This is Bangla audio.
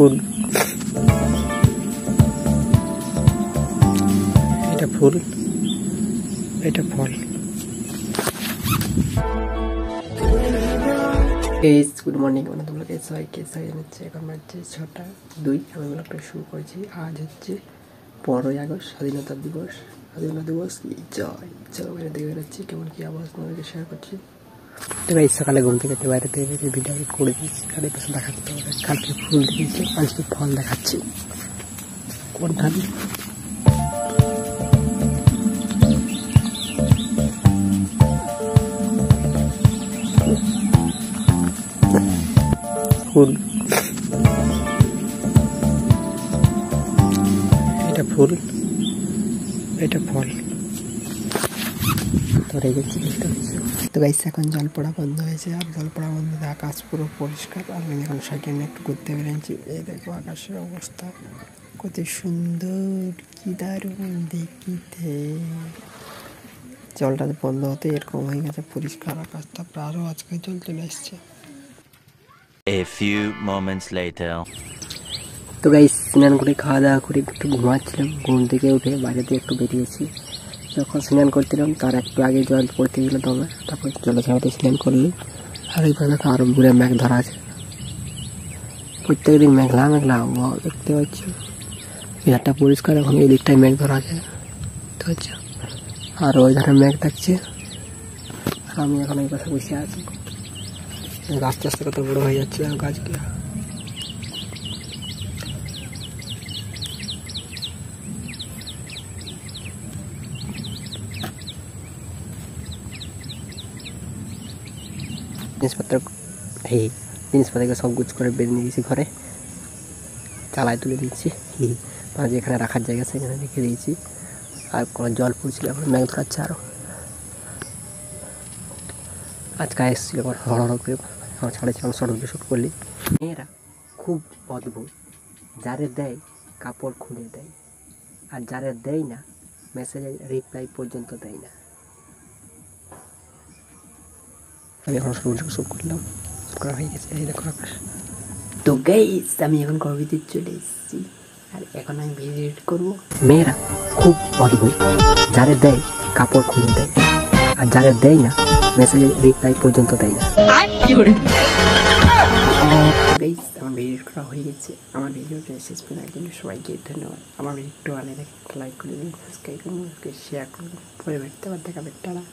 ফুল, এটা ফুল, এটা ফল। গুড মর্নিং তোমাকে সবাইকে জানাচ্ছি। এখন বাজছে 6টা 2। আমি ব্লগটা শুরু করেছি। আজ হচ্ছে 15ই আগস্ট, স্বাধীনতা দিবস। স্বাধীনতা দিবস কি জয়। চলো বাইরে থেকে বেরোচ্ছি, কেমন কি আওয়াজ তোমাদেরকে শেয়ার করছি। তো এই সকালে ঘুম থেকে বাইরে থেকে ভিডিও করে দিয়েছি। আর এই পাশে দেখাতে হবে কালকে ফুল দিয়েছি, আজকে ফল দেখাচ্ছি। কোনটা ফুল, এটা ফুল, এটা ফল। তো গাইস এখন জল পড়া বন্ধ হয়েছে। আর জল পড়া বন্ধ, আকাশ পুরো পরিষ্কার। আর আমি এখন সাইকেল নিয়ে একটু ঘুরতে বেরিয়েছি। এই দেখো আকাশের অবস্থা কত সুন্দর, কি দারুণ দেখিতে। জলটা বন্ধ হতে এরকম হয়ে গেছে পরিষ্কার আকাশ। তারপর আরো আজকে জল চলে আসছে। A few moments later. তো গাইস স্নান করে খাওয়া দাওয়া করে একটু ঘুমাচ্ছিলাম। ঘুম থেকে উঠে বাইরেতে একটু বেরিয়েছি। যখন স্নান করছিলাম তার একটু আগে জল পড়তে গেল দমে, তারপর জলে ঝাড়াতে স্নান করলি। আর এই পাশে আরো দূরে মেঘ ধরা আছে। প্রত্যেক দিন মেঘলা মেঘলা দেখতে পাচ্ছি। বিহারটা পরিষ্কার, এখন এই দিকটায় মেঘ ধরা আছে দেখতে পাচ্ছ। আর ওই ধারে মেঘ থাকছে। আর আমি এখন এই পাশে বসে আছি। আস্তে আস্তে কত বড় হয়ে যাচ্ছে গাছগুলো। জিনিসপত্র সব গুছ করে বেরিয়ে নিয়েছি ঘরে, চালায় তুলে দিচ্ছি। মাঝে এখানে রাখার জায়গা সেখানে রেখে দিয়েছি। আর কোনো জল পড়ছিল, এখন মেঘ ধরাচ্ছে আরো। আজকে এসেছিল হড় করে আমার ছাড়েছিলাম শর্ট ভিডিও শ্যুট করলি। মেয়েরা খুব অদ্ভুত, যারে দেয় কাপড় খুলে দেয়, আর যারে দেয় না মেসেজে রিপ্লাই পর্যন্ত দেয় না। আমি এখন শর্ট ভিডিও শ্যুট করলাম, করা হয়ে গেছে। এই দেখো আকাশ। তো গাইস আমি এখন কবিতে চলে এসেছি। আর এখন আমি ভিডিও এডিট করবো। মেয়েরা খুব অদ্ভুত, যারে দেয় কাপড় খুলে দেয়, আর যারা দেয় না মেসেজে রিপ্লাই পর্যন্ত দেয় না। গাইস আমার ভিডিও করা হয়ে গেছে। আমার ভিডিওটা শেষ পর্যন্ত সবাইকে ধন্যবাদ। আমার ভিডিওটা ভালো লাগে লাইক করে দিন, সাবস্ক্রাইব করুন, শেয়ার করুন। পরে দেখতে আবার দেখাবে। টাটা।